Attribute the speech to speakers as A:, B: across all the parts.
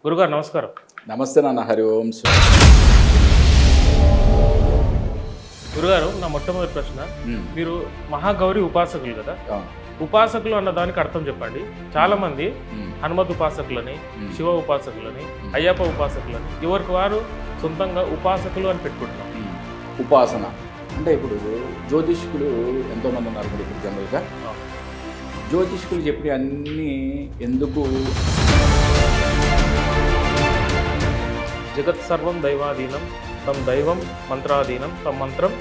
A: గురుగారు నమస్కారం.
B: నమస్తే నాన్న. హరి ఓం స్వ.
A: గురుగారు నా మొట్టమొదటి ప్రశ్న, మీరు మహాగౌరి ఉపాసకులు కదా, ఉపాసకులు అన్న దానికి అర్థం చెప్పండి. చాలా మంది హనుమత్ ఉపాసకులని, శివ ఉపాసకులని, అయ్యప్ప ఉపాసకులని ఎవరికి వారు సొంతంగా ఉపాసకులు అని పెట్టుకుంటున్నారు.
B: ఉపాసన అంటే ఇప్పుడు జ్యోతిష్కులు ఎంతోమంది ఉన్నారు ఇప్పుడు జనరల్గా. జ్యోతిష్కులు చెప్పిన అన్నీ ఎందుకు
A: జగత్ సర్వం దైవాధీనం, తమ దైవం మంత్రాధీనం, తమ మంత్రం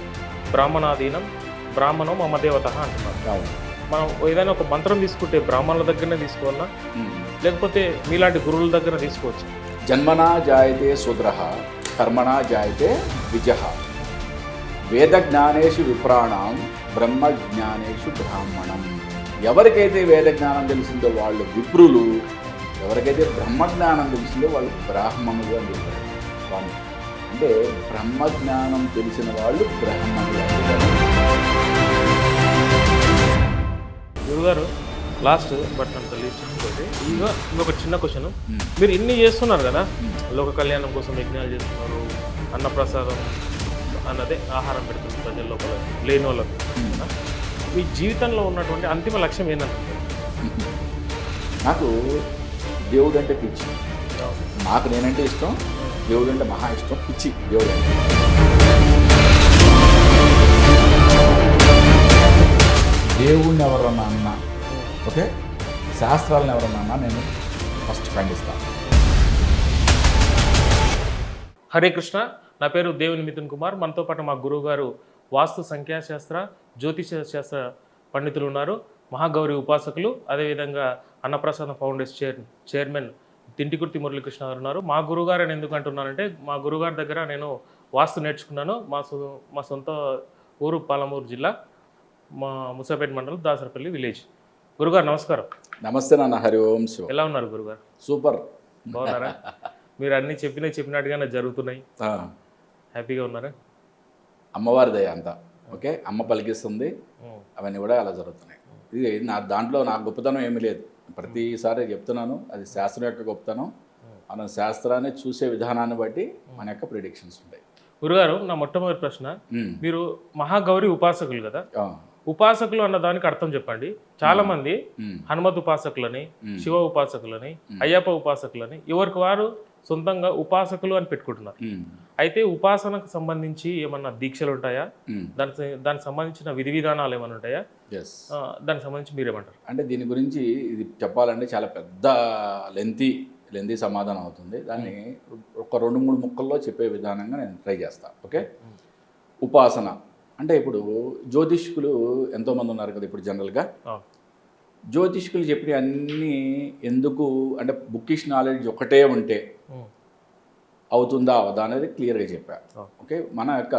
A: బ్రాహ్మణాధీనం, బ్రాహ్మణం మమ దేవత అంటున్నారు. మనం ఏదైనా ఒక మంత్రం తీసుకుంటే బ్రాహ్మణుల దగ్గరనే తీసుకోవాలా, లేకపోతే మీలాంటి గురువుల దగ్గర తీసుకోవచ్చు?
B: జన్మనా జాయతే శూద్రః, కర్మణా జాయతే ద్విజః, వేద జ్ఞానేషు విప్రాణం, బ్రహ్మ జ్ఞానేషు బ్రాహ్మణం. ఎవరికైతే వేద జ్ఞానం తెలిసిందో వాళ్ళు విప్రులు, ఎవరికైతే బ్రహ్మజ్ఞానం తెలిసిందో వాళ్ళు బ్రాహ్మణులు అని చెప్పారు స్వామి. అంటే బ్రహ్మజ్ఞానం తెలిసిన వాళ్ళు బ్రాహ్మణులు.
A: గురుగారు లాస్ట్ బట్ అంత లీస్ట్ అనుకోండి. ఇంకొక చిన్న క్వశ్చన్, మీరు ఇన్ని చేస్తున్నారు కదా, లోక కళ్యాణం కోసం యజ్ఞాలు చేస్తున్నారు, అన్నప్రసాదం అన్నదే ఆహారం పెడుతుంది ప్రజల లోపల లేని వాళ్ళకు. మీ జీవితంలో ఉన్నటువంటి అంతిమ లక్ష్యం ఏంటంటే?
B: నాకు దేవుడు అంటే పిచ్చి. నాకు నేనంటే ఇష్టం, దేవుడు అంటే మహా ఇష్టం, పిచ్చి దేవుడు అంటే. దేవుడిని ఎవరన్నా అన్నా ఓకే, శాస్త్రాలను ఎవరన్నా అన్నా నేను ఫస్ట్ ఖండిస్తాను.
A: హరే కృష్ణ. నా పేరు దేవుని మిథున్ కుమార్. మనతో పాటు మా గురువు గారు వాస్తు సంఖ్యాశాస్త్ర జ్యోతిష శాస్త్ర పండితులు ఉన్నారు, మహాగౌరి ఉపాసకులు, అదేవిధంగా అన్నప్రసాదం ఫౌండేషన్ చైర్మన్ తింటికుర్తి మురళీకృష్ణ గారు ఉన్నారు. మా గురుగారు అని ఎందుకు అంటున్నానంటే, మా గురుగారి దగ్గర నేను వాస్తు నేర్చుకున్నాను. మా సొంత ఊరు పాలమూరు జిల్లా, మా ముసాపేట మండలం, దాసరపల్లి విలేజ్. గురుగారు నమస్కారం.
B: నమస్తే నాన్న. హరి ఓం శివ.
A: ఎలా ఉన్నారు గురుగారు?
B: సూపర్.
A: బాగున్నారా? మీరు అన్నీ చెప్పినట్టుగానే జరుగుతున్నాయి, హ్యాపీగా ఉన్నారా?
B: అమ్మవారి దయ అంతా ఓకే, అమ్మ పలికిస్తుంది, అవన్నీ కూడా అలా జరుగుతున్నాయి. ఇది దాంట్లో నా గొప్పతనం ఏమీ లేదు, ప్రతిసారి చెప్తున్నాను, అది శాస్త్రం యొక్క గొప్పతనం. మనం శాస్త్రాన్ని చూసే విధానాన్ని బట్టి మన యొక్క ప్రిడిక్షన్స్ ఉంటాయి.
A: గురుగారు నా మొట్టమొదటి ప్రశ్న, మీరు మహాగౌరి ఉపాసకులు కదా, ఉపాసకులు అన్న దానికి అర్థం చెప్పండి. చాలా మంది హనుమత్ ఉపాసకులని, శివ ఉపాసకులని, అయ్యప్ప ఉపాసకులని ఎవరికి వారు సొంతంగా ఉపాసకులు అని పెట్టుకుంటున్నారు. అయితే ఉపాసనకు సంబంధించి ఏమన్నా దీక్షలు ఉంటాయా? దానికి సంబంధించిన విధి విధానాలు ఏమైనా ఉంటాయా? దానికి సంబంధించి మీరేమంటారు?
B: అంటే దీని గురించి ఇది చెప్పాలంటే చాలా పెద్ద లెంతీ సమాధానం అవుతుంది. దాన్ని ఒక 2-3 ముక్కల్లో చెప్పే విధానంగా నేను ట్రై చేస్తాను. ఓకే, ఉపాసన అంటే ఇప్పుడు జ్యోతిష్కులు ఎంతోమంది ఉన్నారు కదా ఇప్పుడు జనరల్గా. జ్యోతిష్కులు చెప్పిన అన్నీ ఎందుకు అంటే బుకిష్ నాలెడ్జ్ ఒకటే ఉంటే అవుతుందా అవదా అనేది క్లియర్గా చెప్పా. ఓకే, మన యొక్క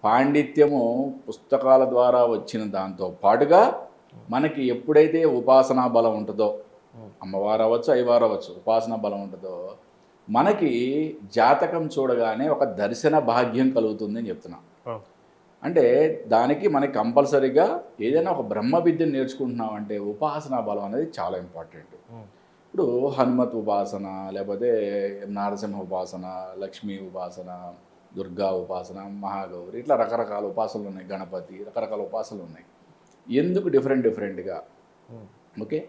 B: పాండిత్యము పుస్తకాల ద్వారా వచ్చిన దాంతో పాటుగా మనకి ఎప్పుడైతే ఉపాసనా బలం ఉంటుందో, అమ్మవారు అవ్వచ్చు అయ్యవారు అవ్వచ్చు, ఉపాసనా బలం ఉంటుందో మనకి జాతకం చూడగానే ఒక దర్శన భాగ్యం కలుగుతుంది అని చెప్తున్నా. అంటే దానికి మనకి కంపల్సరీగా ఏదైనా ఒక బ్రహ్మ విద్యను నేర్చుకుంటున్నామంటే ఉపాసనా బలం అనేది చాలా ఇంపార్టెంట్. ఇప్పుడు హనుమత్ ఉపాసన, లేకపోతే నారసింహ ఉపాసన, లక్ష్మీ ఉపాసన, దుర్గా ఉపాసన, మహాగౌరి, ఇట్లా రకరకాల ఉపాసనలు ఉన్నాయి, గణపతి, రకరకాల ఉపాసనలు ఉన్నాయి. ఎందుకు డిఫరెంట్గా? ఓకే,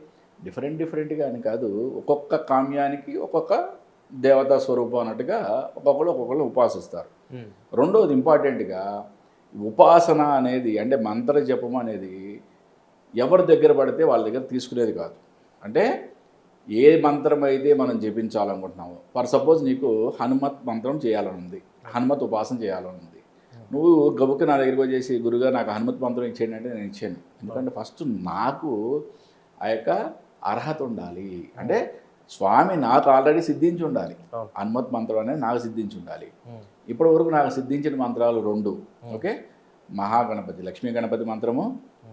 B: డిఫరెంట్గా అని కాదు, ఒక్కొక్క కామ్యానికి ఒక్కొక్క దేవతా స్వరూపం అన్నట్టుగా ఒక్కొక్కళ్ళు ఉపాసిస్తారు. రెండవది ఇంపార్టెంట్గా, ఉపాసన అనేది అంటే మంత్ర జపం అనేది ఎవరి దగ్గర పడితే వాళ్ళ దగ్గర తీసుకునేది కాదు. అంటే ఏ మంత్రం అయితే మనం జపించాలనుకుంటున్నామో, ఫర్ సపోజ్ నీకు హనుమత్ మంత్రం చేయాలని ఉంది, హనుమత్ ఉపాసన చేయాలని ఉంది, నువ్వు గబుక్కి నా దగ్గరికి వచ్చేసి గురుగా నాకు హనుమత్ మంత్రం ఇచ్చేయండి అంటే నేను ఇచ్చాను. ఎందుకంటే ఫస్ట్ నాకు ఆ యొక్క అర్హత ఉండాలి. అంటే స్వామి నాకు ఆల్రెడీ సిద్ధించి ఉండాలి, హనుమత్ మంత్రం అనేది నాకు సిద్ధించి ఉండాలి. ఇప్పటి వరకు నాకు సిద్ధించిన మంత్రాలు 2. ఓకే, మహాగణపతి, లక్ష్మీ గణపతి మంత్రము,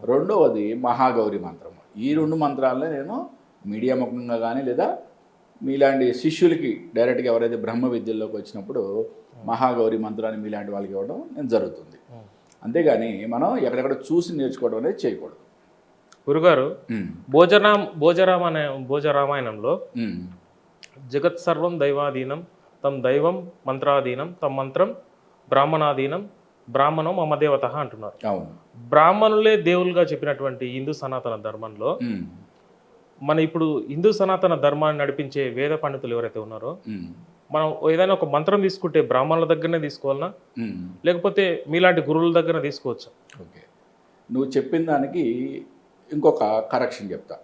B: రెండవది మహాగౌరి మంత్రము. ఈ 2 మంత్రాలనే నేను మీడియా ముఖంగా కానీ లేదా మీలాంటి శిష్యులకి డైరెక్ట్గా ఎవరైతే బ్రహ్మ విద్యల్లోకి వచ్చినప్పుడు మహాగౌరి మంత్రాన్ని మీలాంటి వాళ్ళకి ఇవ్వడం నేను జరుగుతుంది. అంతేగాని మనం ఎక్కడెక్కడ చూసి నేర్చుకోవడం అనేది చేయకూడదు.
A: గురుగారు భోజరామాయణంలో జగత్ సర్వం దైవాధీనం, తం దైవం మంత్రాధీనం, తం మంత్రం బ్రాహ్మణాధీనం, బ్రాహ్మణం మమ దేవత అంటున్నారు.
B: అవును.
A: బ్రాహ్మణులే దేవులుగా చెప్పినటువంటి హిందూ సనాతన ధర్మంలో మన ఇప్పుడు హిందూ సనాతన ధర్మాన్ని నడిపించే వేద పండితులు ఎవరైతే ఉన్నారో, మనం ఏదైనా ఒక మంత్రం తీసుకుంటే బ్రాహ్మణుల దగ్గరనే తీసుకోవాలనా, లేకపోతే మీలాంటి గురువుల దగ్గర తీసుకోవచ్చా?
B: ఓకే, నువ్వు చెప్పిన దానికి ఇంకొక కరెక్షన్ చెప్తా.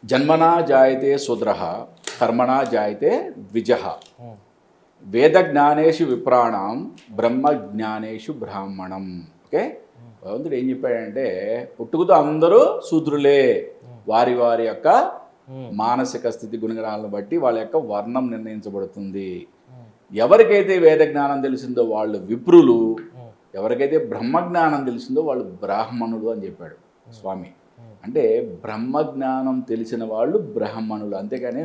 B: జన్మనా జాయతే శూద్రః, కర్మణా జాయతే ద్విజః, వేద జ్ఞానేషు విప్రాణం, బ్రహ్మ జ్ఞానేషు బ్రాహ్మణం. ఓకే, భగవంతుడు ఏం చెప్పాడంటే పుట్టుకతో అందరూ శూద్రులే, వారి వారి యొక్క మానసిక స్థితి గుణగణాలను బట్టి వాళ్ళ యొక్క వర్ణం నిర్ణయించబడుతుంది. ఎవరికైతే వేద జ్ఞానం తెలిసిందో వాళ్ళు విప్రులు, ఎవరికైతే బ్రహ్మజ్ఞానం తెలిసిందో వాళ్ళు బ్రాహ్మణులు అని చెప్పాడు స్వామి. అంటే బ్రహ్మజ్ఞానం తెలిసిన వాళ్ళు బ్రాహ్మణులు, అంతేగాని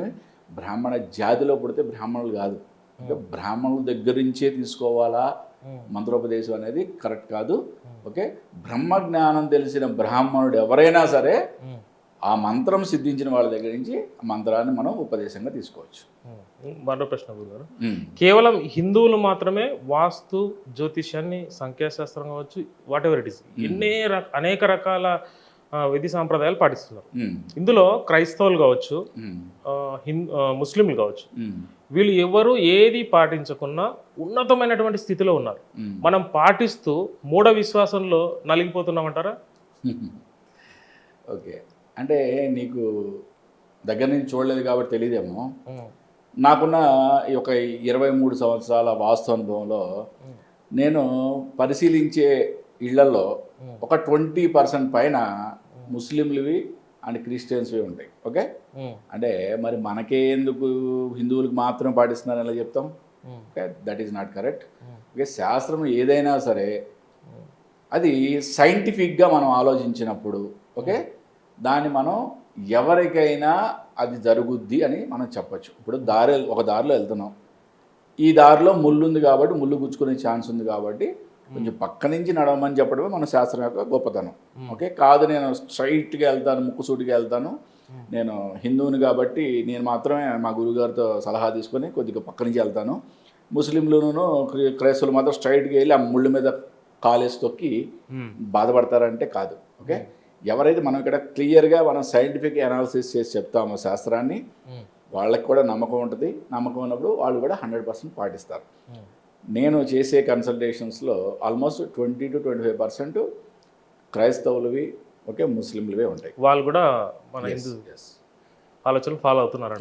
B: బ్రాహ్మణ జాతిలో పుడితే బ్రాహ్మణులు కాదు. బ్రాహ్మణుల దగ్గర నుంచే తీసుకోవాలా మంత్రోపదేశం అనేది కరెక్ట్ కాదు. ఓకే, బ్రహ్మజ్ఞానం తెలిసిన బ్రాహ్మణుడు ఎవరైనా సరే ఆ మంత్రం సిద్ధించిన వాళ్ళ దగ్గర నుంచి ఆ మంత్రాన్ని మనం ఉపదేశంగా తీసుకోవచ్చు.
A: మరో ప్రశ్న గురుగారు, కేవలం హిందువులు మాత్రమే వాస్తు జ్యోతిష్యాన్ని, సంఖ్యాశాస్త్రం కావచ్చు, వాట్ ఎవర్ ఇట్ ఇస్, అనేక రకాల విధి సాంప్రదాయాలు పాటిస్తున్నారు. ఇందులో క్రైస్తవులు కావచ్చు, ముస్లింలు కావచ్చు, వీళ్ళు ఎవరు ఏది పాటించకున్నా ఉన్నతమైనటువంటి స్థితిలో ఉన్నారు. మనం పాటిస్తూ మూఢ విశ్వాసంలో నలిగిపోతున్నామంటారా?
B: ఓకే, అంటే నీకు దగ్గర నుంచి చూడలేదు కాబట్టి తెలియదేమో. నాకున్న ఈ యొక్క 23 సంవత్సరాల వాస్తు అనుభవంలో నేను పరిశీలించే ఇళ్లలో ఒక 20% పైన ముస్లింలువి అండ్ క్రిస్టియన్స్వి ఉంటాయి. ఓకే, అంటే మరి మనకే ఎందుకు హిందువులకు మాత్రం పాటిస్తున్నారని ఎలా చెప్తాం? Okay, that is not correct. Okay, శాస్త్రం ఏదైనా సరే అది సైంటిఫిక్గా మనం ఆలోచించినప్పుడు, ఓకే, దాన్ని మనం ఎవరికైనా అది జరుగుద్ది అని మనం చెప్పచ్చు. ఇప్పుడు ఒక దారిలో వెళ్తున్నాం, ఈ దారిలో ముళ్ళు ఉంది కాబట్టి, ముళ్ళు గుచ్చుకునే ఛాన్స్ ఉంది కాబట్టి కొంచెం పక్క నుంచి నడవమని చెప్పడమే మన శాస్త్రం యొక్క గొప్పతనం. ఓకే, కాదు నేను స్ట్రైట్గా వెళ్తాను, ముక్కుసూటిగా వెళ్తాను, నేను హిందువుని కాబట్టి నేను మాత్రమే మా గురుగారితో సలహా తీసుకొని కొద్దిగా పక్క నుంచి వెళ్తాను, ముస్లింలను క్రైస్తవులు మాత్రం స్ట్రైట్గా వెళ్ళి ఆ ముళ్ళ మీద కాలేసి తొక్కి బాధపడతారంటే కాదు. ఓకే, ఎవరైతే మనం ఇక్కడ క్లియర్గా మనం సైంటిఫిక్ అనాలిసిస్ చేసి చెప్తామో శాస్త్రాన్ని, వాళ్ళకి కూడా నమ్మకం ఉంటుంది. నమ్మకం ఉన్నప్పుడు వాళ్ళు కూడా 100% పాటిస్తారు. నేను చేసే కన్సల్టేషన్స్లో ఆల్మోస్ట్ 20 to 25% క్రైస్తవులవి, ఓకే, ముస్లింలవే ఉంటాయి.
A: వాళ్ళు కూడా మన ఆలోచనలు ఫాలో అవుతున్నారు.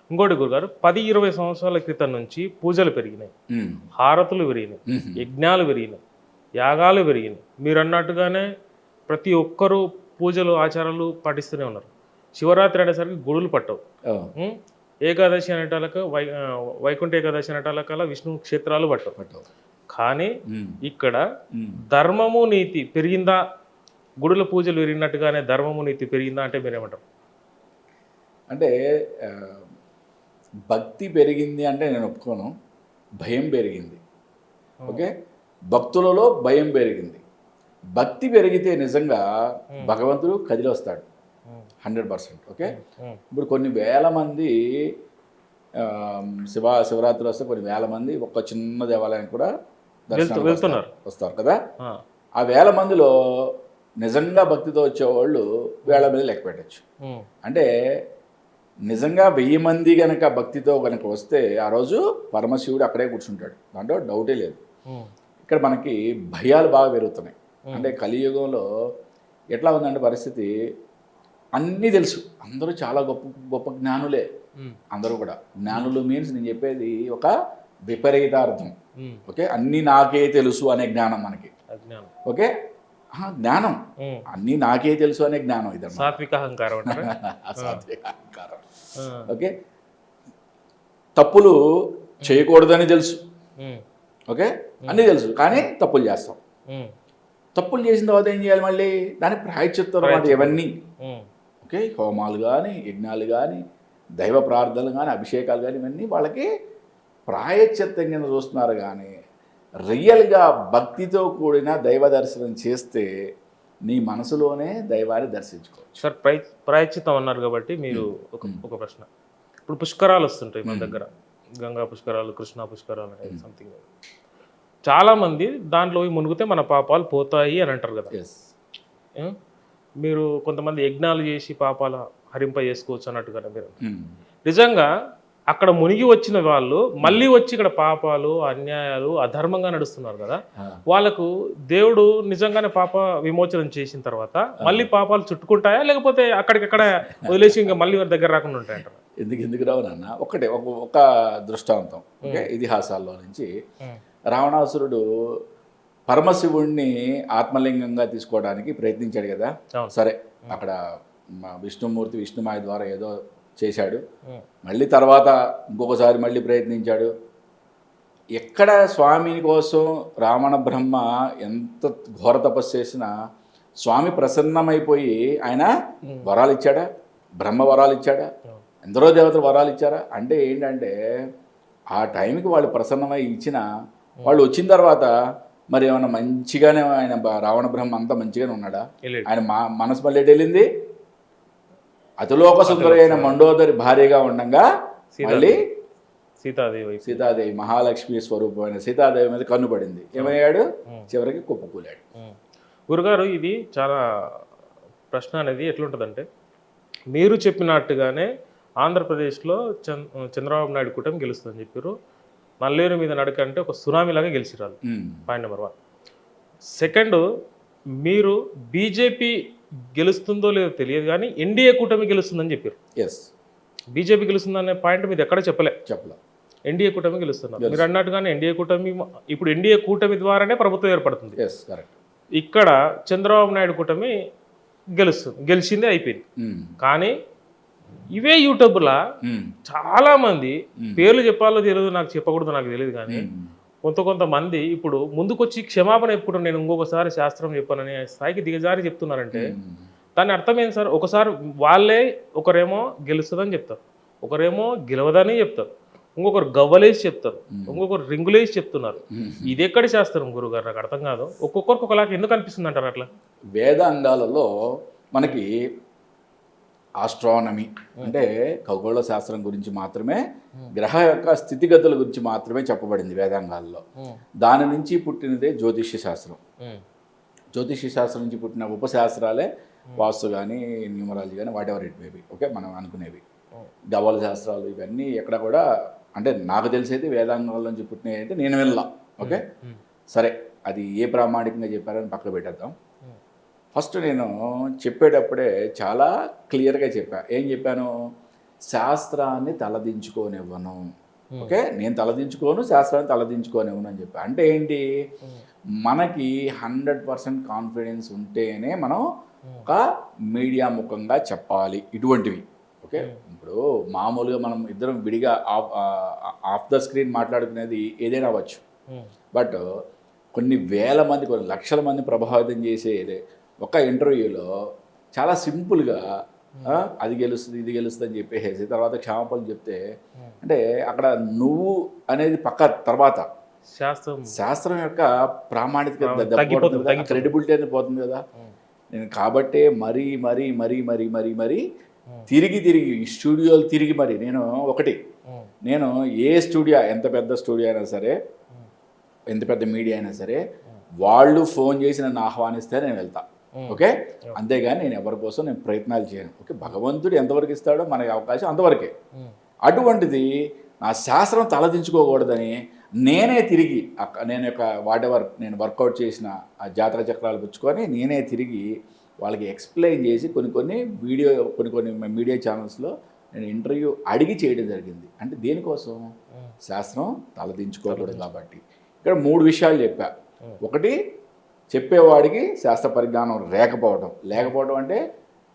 A: ఇంకోటి గురుగారు, 10-20 సంవత్సరాల క్రితం నుంచి పూజలు పెరిగినాయి, హారతులు పెరిగినాయి, యజ్ఞాలు పెరిగినాయి, యాగాలు పెరిగినాయి. మీరు అన్నట్టుగానే ప్రతి ఒక్కరూ పూజలు ఆచారాలు పాటిస్తూనే ఉన్నారు. శివరాత్రి అనేసరికి గుడులు పట్టవు, ఏకాదశి అనేటాలకు వైకుంఠ ఏకాదశి అనేటాలకల్లా విష్ణు క్షేత్రాలు పట్టవు. కానీ ఇక్కడ ధర్మము నీతి పెరిగిందా? గుడుల పూజలు పెరిగినట్టుగానే ధర్మము నీతి పెరిగిందా అంటే మీరేమంటారు?
B: అంటే భక్తి పెరిగింది అంటే నేను ఒప్పుకోను, భయం పెరిగింది. ఓకే, భక్తులలో భయం పెరిగింది. భక్తి పెరిగితే నిజంగా భగవంతుడు కదిలి వస్తాడు 100%. ఓకే, ఇప్పుడు కొన్ని వేల మంది శివరాత్రి వస్తే కొన్ని వేల మంది ఒక చిన్న దేవాలయం కూడా దర్శనం వస్తారు కదా. ఆ వేల మందిలో నిజంగా భక్తితో వచ్చేవాళ్ళు వేల మంది లెక్క పెట్టచ్చు. అంటే నిజంగా 1000 మంది కనుక భక్తితో కనుక వస్తే ఆ రోజు పరమశివుడు అక్కడే కూర్చుంటాడు, దాంట్లో డౌటే లేదు. ఇక్కడ మనకి భయాలు బాగా పెరుగుతున్నాయి. అంటే కలియుగంలో ఎట్లా ఉందంటే పరిస్థితి, అన్నీ తెలుసు, అందరూ చాలా గొప్ప గొప్ప జ్ఞానులే, అందరూ కూడా జ్ఞానులు మీన్స్ నేను చెప్పేది ఒక విపరీతార్థం. ఓకే, అన్నీ నాకే తెలుసు అనే జ్ఞానం మనకి. ఓకే, జ్ఞానం అన్నీ నాకే తెలుసు అనే జ్ఞానం, ఇది
A: సాత్విక అహంకారం.
B: సాత్విక అహంకారం. ఓకే, తప్పులు చేయకూడదని తెలుసు, ఓకే, అన్నీ తెలుసు, కానీ తప్పులు చేస్తాం. తప్పులు చేసిన తర్వాత ఏం చేయాలి? మళ్ళీ దాని ప్రాయశ్చిత్తం అన్నమాట ఇవన్నీ. ఓకే, హోమాలు కానీ, యజ్ఞాలు కానీ, దైవ ప్రార్థనలు కానీ, అభిషేకాలు కానీ, ఇవన్నీ వాళ్ళకి ప్రాయశ్చిత్తం కింద చూస్తున్నారు. కానీ రియల్గా భక్తితో కూడిన దైవ దర్శనం చేస్తే నీ మనసులోనే దైవాన్ని దర్శించుకోవచ్చు.
A: సార్, ప్రాయశ్చిత్తం అన్నారు కాబట్టి మీరు ఒక ప్రశ్న, ఇప్పుడు పుష్కరాలు వస్తుంటాయి మన దగ్గర, గంగా పుష్కరాలు, కృష్ణా పుష్కరాలు అనేది సంథింగ్. చాలామంది దాంట్లో మునిగితే మన పాపాలు పోతాయి అని అంటారు కదా.
B: ఎస్.
A: మీరు కొంతమంది యజ్ఞాలు చేసి పాపాలు హరింప చేసుకోవచ్చు అన్నట్టుగా మీరు నిజంగా అక్కడ మునిగి వచ్చిన వాళ్ళు మళ్ళీ వచ్చి ఇక్కడ పాపాలు, అన్యాయాలు, అధర్మంగా నడుస్తున్నారు కదా, వాళ్ళకు దేవుడు నిజంగానే పాప విమోచనం చేసిన తర్వాత మళ్ళీ పాపాలు చుట్టుకుంటాయా, లేకపోతే అక్కడికక్కడ వదిలేసి ఇంకా మళ్ళీ వారి దగ్గర రాకుండా ఉంటాయంటారు?
B: ఎందుకు రావు నాన్న, ఒక దృష్టాంతం ఇతిహాసాల్లో నుంచి. రావణాసురుడు పరమశివుణ్ణి ఆత్మలింగంగా తీసుకోవడానికి ప్రయత్నించాడు కదా. సరే, అక్కడ విష్ణుమూర్తి విష్ణుమాయ ద్వారా ఏదో చేశాడు, మళ్ళీ తర్వాత ఇంకొకసారి మళ్ళీ ప్రయత్నించాడు. ఎక్కడ స్వామి కోసం రావణ బ్రహ్మ ఎంత ఘోర తపస్సు చేసినా స్వామి ప్రసన్నమైపోయి ఆయన వరాలు ఇచ్చాడా? బ్రహ్మ వరాలు ఇచ్చాడా? ఎందరో దేవతలు వరాలు ఇచ్చారా? అంటే ఏంటంటే ఆ టైంకి వాళ్ళు ప్రసన్నమై ఇచ్చిన వాళ్ళు వచ్చిన తర్వాత మరి ఏమన్నా మంచిగానే ఆయన రావణ బ్రహ్మ అంతా మంచిగానే ఉన్నాడా? ఆయన మనసు మళ్ళీ వెళ్ళింది అతిలోక సుందరి అయిన మండోదరి భార్యగా ఉండగా మళ్ళీ సీతాదేవి మహాలక్ష్మి స్వరూపమైన సీతాదేవి మీద కన్నుపడింది. ఏమయ్యాడు? చివరికి కుప్పకూలాడు.
A: గురుగారు, ఇది చాలా ప్రశ్న అనేది ఎట్లుంటుందంటే, మీరు చెప్పినట్టుగానే ఆంధ్రప్రదేశ్లో చంద్రబాబు నాయుడు కూటమి గెలుస్తుందని చెప్పారు. నల్లేరు మీద నడక అంటే ఒక సునామీలాగా గెలిచిరారు. Point number 1. సెకండ్, మీరు బీజేపీ గెలుస్తుందో లేదో తెలియదు కానీ ఎన్డీఏ కూటమి గెలుస్తుందని చెప్పారు.
B: ఎస్,
A: బీజేపీ గెలుస్తుందనే పాయింట్ మీద ఎక్కడ చెప్పలే. ఎన్డీఏ కూటమి గెలుస్తున్నారు. మీరు అన్నట్టుగానే ఎన్డీఏ కూటమి, ఇప్పుడు ఎన్డీఏ కూటమి ద్వారానే ప్రభుత్వం ఏర్పడుతుంది. ఇక్కడ చంద్రబాబు నాయుడు కూటమి గెలిచిందే అయిపోయింది. కానీ ఇవే యూట్యూబ్లా చాలా మంది పేర్లు చెప్పాలో తెలియదు, నాకు చెప్పకూడదు, నాకు తెలియదు, కానీ కొంతమంది ఇప్పుడు ముందుకొచ్చి క్షమాపణ ఎప్పుడు నేను ఇంకొకసారి శాస్త్రం చెప్పానని స్థాయికి దిగజారి చెప్తున్నారంటే దాని అర్థం ఏంటి సార్? ఒకసారి వాళ్ళే ఒకరేమో గెలుస్తుందని చెప్తారు, ఒకరేమో గెలవదని చెప్తారు, ఇంకొకరు గవ్వలేసి చెప్తారు, ఇంకొకరు రింగులేసి చెప్తున్నారు. ఇది ఎక్కడి శాస్త్రం గురుగారు? నాకు అర్థం కాదు. ఒక్కొక్కరికి ఒకలాగా ఎందుకు అనిపిస్తుంది అంటారు అట్లా?
B: వేదాంగాలలో మనకి ఆస్ట్రానమీ అంటే ఖగోళ శాస్త్రం గురించి మాత్రమే, గ్రహ యొక్క స్థితిగతుల గురించి మాత్రమే చెప్పబడింది వేదాంగాల్లో. దాని నుంచి పుట్టినదే జ్యోతిష్య శాస్త్రం. జ్యోతిష్య శాస్త్రం నుంచి పుట్టిన ఉపశాస్త్రాలే వాస్తు కానీ, న్యూమరాలజీ కానీ, what ever it maybe. Okay, మనం అనుకునేవి గవ్వల శాస్త్రాలు ఇవన్నీ ఎక్కడ కూడా, అంటే నాకు తెలిసేది వేదాంగాల నుంచి పుట్టినవి అయితే నేను వెళ్ళా. ఓకే, సరే, అది ఏ ప్రామాణికంగా చెప్పారని పక్కన పెట్టేద్దాం. ఫస్ట్ నేను చెప్పేటప్పుడే చాలా క్లియర్గా చెప్పా. ఏం చెప్పాను? శాస్త్రాన్ని తలదించుకోనివ్వను. ఓకే, నేను తలదించుకోను, శాస్త్రాన్ని తలదించుకోనివ్వను అని చెప్పా. అంటే ఏంటి? మనకి 100% కాన్ఫిడెన్స్ ఉంటేనే మనం ఒక మీడియా ముఖంగా చెప్పాలి ఇటువంటివి. ఓకే, ఇప్పుడు మామూలుగా మనం ఇద్దరం విడిగా ఆఫ్ ద స్క్రీన్ మాట్లాడుకునేది ఏదైనా అవ్వచ్చు. బట్ కొన్ని వేల మంది, కొన్ని లక్షల మంది ప్రభావితం చేసేదే ఒక ఇంటర్వ్యూలో చాలా సింపుల్గా అది గెలుస్తుంది, ఇది గెలుస్తుంది అని చెప్పేసి తర్వాత క్షమాపణలు చెప్తే, అంటే అక్కడ నువ్వు అనేది పక్క తర్వాత శాస్త్రం యొక్క ప్రామాణికత, క్రెడిబిలిటీ అనేది పోతుంది కదా. నేను కాబట్టే మరీ మరీ మరీ మరీ మరీ మరీ తిరిగి ఈ స్టూడియోలు తిరిగి మరి నేను ఏ స్టూడియో, ఎంత పెద్ద స్టూడియో అయినా సరే, ఎంత పెద్ద మీడియా అయినా సరే, వాళ్ళు ఫోన్ చేసి నన్ను ఆహ్వానిస్తే నేను వెళ్తా. ఓకే, అంతేగాని నేను ఎవరి కోసం నేను ప్రయత్నాలు చేయను. ఓకే, భగవంతుడు ఎంతవరకు ఇస్తాడో మనకి అవకాశం అంతవరకే. అటువంటిది నా శాస్త్రం తలదించుకోకూడదని నేనే తిరిగి నేను వాట్ ఎవర్ నేను వర్కౌట్ చేసిన ఆ జాతక చక్రాలు పుచ్చుకొని నేనే తిరిగి వాళ్ళకి ఎక్స్ప్లెయిన్ చేసి కొన్ని మీడియా ఛానల్స్లో నేను ఇంటర్వ్యూ అడిగి చేయడం జరిగింది. అంటే దేనికోసం? శాస్త్రం తలదించుకోకూడదు కాబట్టి. ఇక్కడ 3 విషయాలు చెప్పా. ఒకటి, చెప్పేవాడికి శాస్త్ర పరిజ్ఞానం లేకపోవడం అంటే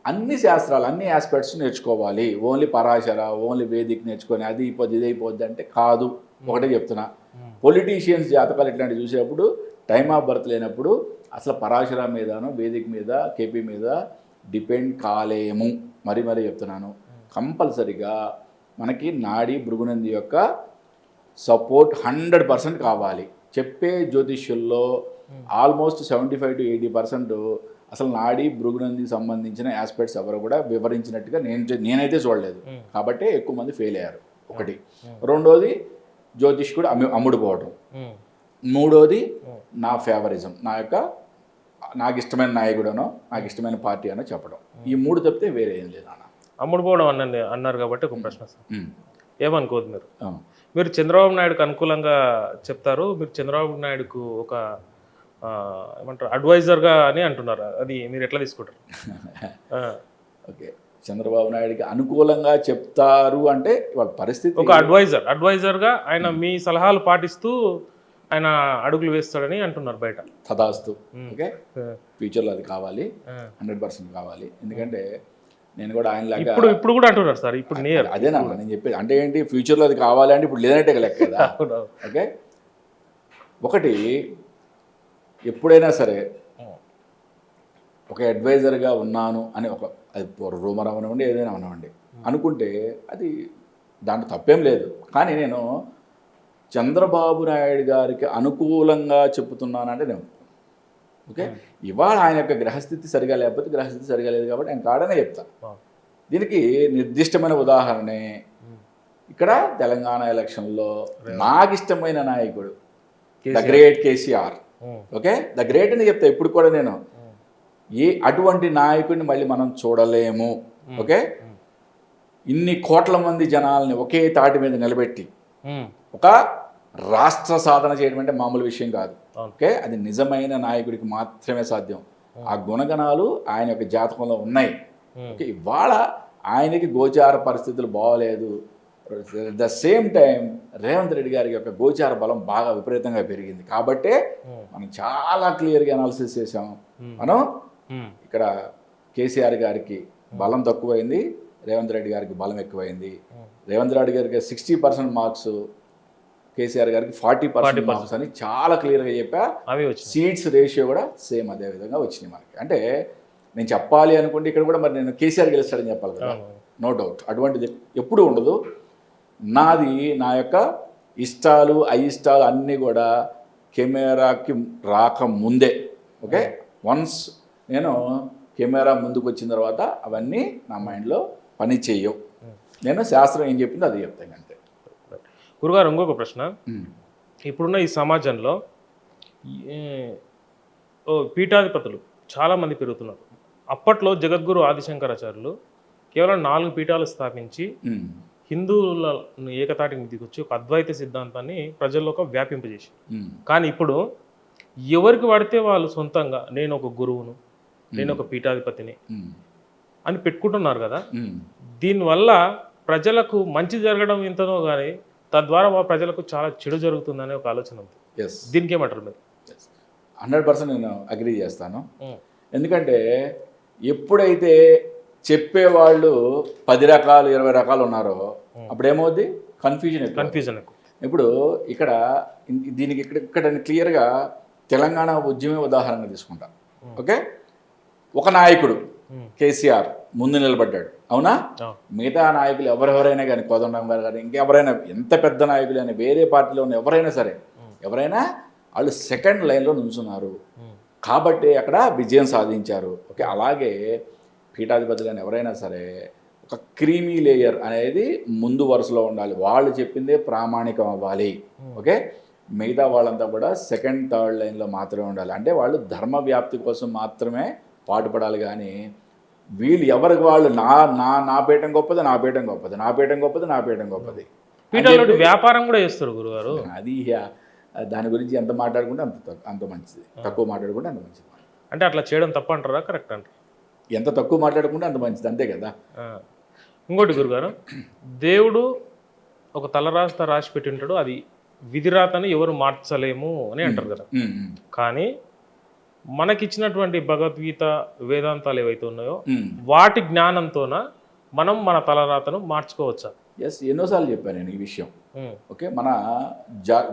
B: అన్ని శాస్త్రాలు, అన్ని ఆస్పెక్ట్స్ నేర్చుకోవాలి. ఓన్లీ పరాశర, ఓన్లీ వేదిక్ నేర్చుకొని అది అయిపోద్ది ఇది అయిపోద్ది అంటే కాదు. ఒకటే చెప్తున్నా, పొలిటీషియన్స్ జాతకాలు ఇట్లాంటివి చూసేటప్పుడు టైమ్ ఆఫ్ బర్త్ లేనప్పుడు అసలు పరాశర మీదనో వేదిక్ మీద, కేపీ మీద డిపెండ్ కాలేము. మరీ చెప్తున్నాను. కంపల్సరిగా మనకి నాడి భృగునంది యొక్క సపోర్ట్ 100% కావాలి. చెప్పే జ్యోతిష్యుల్లో ఆల్మోస్ట్ 75 to 80% అసలు నాడి భృగునందికి సంబంధించిన ఆస్పెక్ట్స్ ఎవరు కూడా వివరించినట్టుగా నేనైతే చూడలేదు. కాబట్టి ఎక్కువ మంది ఫెయిల్ అయ్యారు. ఒకటి. రెండోది జ్యోతిష్కుడు అమ్ముడుపోవటం. మూడోది నా ఫేవరిజం, నాకు ఇష్టమైన నాయకుడనో నాకు ఇష్టమైన పార్టీ అనో చెప్పడం. ఈ మూడు తప్పితే వేరే ఏం లేదు అన్న.
A: అమ్ముడుపోవడం అన్నారు కాబట్టి ఒక ప్రశ్న సార్, ఏమనుకోదు మీరు చంద్రబాబు నాయుడుకు అనుకూలంగా చెప్తారు, మీరు చంద్రబాబు నాయుడుకు ఒక ఏమంటారు అడ్వైజర్గా అని అంటున్నారు, అది మీరు ఎట్లా తీసుకుంటారు?
B: ఓకే, చంద్రబాబు నాయుడుకి అనుకూలంగా చెప్తారు అంటే వాళ్ళ పరిస్థితి
A: ఒక అడ్వైజర్గా ఆయన మీ సలహాలు పాటిస్తూ ఆయన అడుగులు వేస్తాడని అంటున్నారు బయట.
B: తదాస్తు. ఓకే, ఫ్యూచర్లో అది కావాలి, 100% కావాలి. ఎందుకంటే నేను కూడా ఆయన లాగా
A: ఇప్పుడు కూడా అంటున్నారు సార్, ఇప్పుడు
B: అదేనా నేను చెప్పేది. అంటే ఏంటి, ఫ్యూచర్లో అది కావాలి అంటే ఇప్పుడు లేదంటే లెక్క కదా. ఓకే, ఒకటి ఎప్పుడైనా సరే ఒక అడ్వైజర్గా ఉన్నాను అని అది రూమర్ అవనివ్వండి ఏదైనా అవనివ్వండి అనుకుంటే అది దాంట్లో తప్పేం లేదు. కానీ నేను చంద్రబాబు నాయుడు గారికి అనుకూలంగా చెప్తున్నానంటే నేను ఓకే, ఇవాళ ఆయన యొక్క గ్రహస్థితి సరిగా లేకపోతే గ్రహస్థితి సరిగా లేదు కాబట్టి ఆయన కాడనే చెప్తాను. దీనికి నిర్దిష్టమైన ఉదాహరణే ఇక్కడ తెలంగాణ ఎలక్షన్లో నాకు ఇష్టమైన నాయకుడు the great KCR. Okay, the great అని చెప్తా ఇప్పుడు కూడా నేను. అటువంటి నాయకుడిని మళ్ళీ మనం చూడలేము. ఓకే, ఇన్ని కోట్ల మంది జనాల్ని ఒకే తాటి మీద నిలబెట్టి ఒక రాష్ట్ర సాధన చేయడం అంటే మామూలు విషయం కాదు. ఓకే, అది నిజమైన నాయకుడికి మాత్రమే సాధ్యం. ఆ గుణగణాలు ఆయన యొక్క జాతకంలో ఉన్నాయి. ఓకే, ఇవాళ ఆయనకి గోచార పరిస్థితులు బాగోలేదు. The same time Revanth Reddy గారి యొక్క గోచార బలం బాగా విపరీతంగా పెరిగింది. కాబట్టే మనం చాలా క్లియర్గా అనాలిసిస్ చేసాం. మనం ఇక్కడ కేసీఆర్ గారికి బలం తక్కువైంది, రేవంత్ రెడ్డి గారికి బలం ఎక్కువైంది. రేవంత్ రెడ్డి గారికి 60% మార్క్స్, కేసీఆర్ గారికి 40% మార్క్స్ అని చాలా క్లియర్గా చెప్పా. సీట్స్ రేషియో కూడా సేమ్ అదే విధంగా వచ్చినాయి మనకి. అంటే నేను చెప్పాలి అనుకుంటే ఇక్కడ కూడా మరి నేను కేసీఆర్ గెలుస్తాడని చెప్పాలి కదా, నో డౌట్. అటువంటిది ఎప్పుడూ ఉండదు. నాది నా యొక్క ఇష్టాలు అయిష్టాలు అన్నీ కూడా కెమెరాకి రాకముందే. ఓకే, వన్స్ నేను కెమెరా ముందుకు వచ్చిన తర్వాత అవన్నీ నా మైండ్లో పని చేయవు. నేను శాస్త్రం ఏం చెప్పిందో అది చెప్తాను అంతే.
A: గురుగారు, ఇంకొక ప్రశ్న. ఇప్పుడున్న ఈ సమాజంలో పీఠాధిపతులు చాలామంది పెరుగుతున్నారు. అప్పట్లో జగద్గురు ఆదిశంకరాచార్యులు కేవలం 4 పీఠాలు స్థాపించి హిందువులను ఏకతాటికి దిగొచ్చి ఒక అద్వైత సిద్ధాంతాన్ని ప్రజల్లో వ్యాపింపజేసి, కానీ ఇప్పుడు ఎవరికి పడితే వాళ్ళు సొంతంగా నేను ఒక గురువును, నేను ఒక పీఠాధిపతిని అని పెట్టుకుంటున్నారు కదా. దీనివల్ల ప్రజలకు మంచి జరగడం ఎంతనో కానీ తద్వారా ప్రజలకు చాలా చెడు జరుగుతుందనే ఒక ఆలోచన ఉంది. దీనికి ఏమంటారు మీరు?
B: 100% నేను అగ్రీ చేస్తాను. ఎందుకంటే ఎప్పుడైతే చెప్పేవాళ్ళు 10 రకాలు 20 రకాలు ఉన్నారో అప్పుడు ఏమవుద్ది, కన్ఫ్యూజన్. ఇప్పుడు ఇక్కడ దీనికి ఇక్కడ క్లియర్గా తెలంగాణ ఉద్యమే ఉదాహరణగా తీసుకుంటా. ఓకే, ఒక నాయకుడు కేసీఆర్ ముందు నిలబడ్డాడు, అవునా? మిగతా నాయకులు ఎవరెవరైనా కానీ, కోదండం గారు కానీ ఇంకెవరైనా, ఎంత పెద్ద నాయకులు అయినా, వేరే పార్టీలో ఉన్న ఎవరైనా సరే, ఎవరైనా వాళ్ళు సెకండ్ లైన్లో నుంచున్నారు కాబట్టి అక్కడ విజయం సాధించారు. ఓకే, అలాగే పీఠాధిపతులు అని ఎవరైనా సరే ఒక క్రీమీ లేయర్ అనేది ముందు వరుసలో ఉండాలి. వాళ్ళు చెప్పిందే ప్రామాణికం అవ్వాలి. ఓకే, మిగతా వాళ్ళంతా కూడా సెకండ్ థర్డ్ లైన్లో మాత్రమే ఉండాలి. అంటే వాళ్ళు ధర్మ వ్యాప్తి కోసం మాత్రమే పాటుపడాలి. కానీ వీళ్ళు ఎవరికి వాళ్ళు నా పీఠం గొప్పది, నా పీఠం గొప్పది, నా పీఠం గొప్పది, నా పీఠం గొప్పది,
A: వ్యాపారం కూడా చేస్తారు గురుగారు.
B: అది దాని గురించి ఎంత మాట్లాడుకుంటే అంత మంచిది, తక్కువ మాట్లాడుకుంటే అంత మంచిది.
A: అంటే అట్లా చేయడం తప్ప అంటారా, కరెక్ట్ అంటారు?
B: ఎంత తక్కువ మాట్లాడుకుంటే అంత మంచిది, అంతే కదా.
A: ఇంకోటి గురుగారు, దేవుడు ఒక తలరాత రాసి పెట్టి ఉంటాడు, అది విధిరాతని ఎవరు మార్చలేము అని అంటారు కదా. కానీ మనకిచ్చినటువంటి భగవద్గీత వేదాంతాలు ఏవైతే ఉన్నాయో వాటి జ్ఞానంతోన మనం మన తలరాతను మార్చుకోవచ్చా?
B: ఎన్నోసార్లు చెప్పాను నేను ఈ విషయం. ఓకే, మన